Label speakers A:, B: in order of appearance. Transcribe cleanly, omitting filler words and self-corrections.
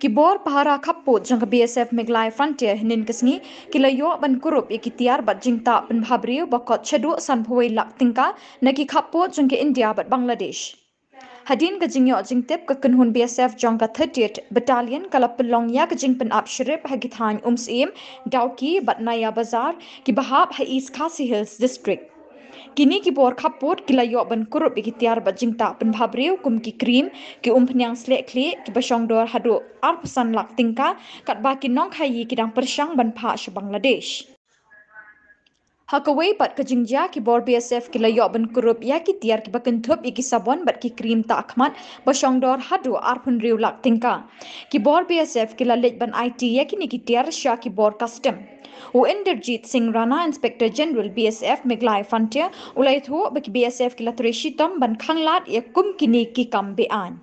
A: Kibor pahara khapud jangka BSF Meghalaya Frontier hinin kesni kilayo ban kurup iki tiar bat jingta pynbha briew bakot chadu san phoi lak tingka naki khapud jangka India bat Bangladesh. Hadin ka jingyo jingtep ka kunhun BSF jangka 30th Battalion kala pelong ya ka jing pen ap shrip hagithan umsim Dauki bat Naya Bazar ki bahab ha East Khasi Hills District. Kini ki bor khapud kilayo ban kurup iki tiar bat jingta pynbha briew kum ki krim ki umpnyang slek kli ki basong dor hadu arpasan lak tingka kat baki nong khayi ki dang persyang ban pha sha Bangladesh. Hakaway pat kajingja ki bor BSF ki layo ban kurup ya ki tiar ki bakentup iki sabon bat ki krim ta akhmat basong dor hadu arpun riu lak tingka. Ki bor BSF ki lalej ban IT ya ki ni ki tiar sya ki bor custom. Inderjeet Singh Rana Inspector General BSF Meghalaya Frontier ulai thu baki BSF ki latreshi tom ban khanglat ya kum kini ki kam bean.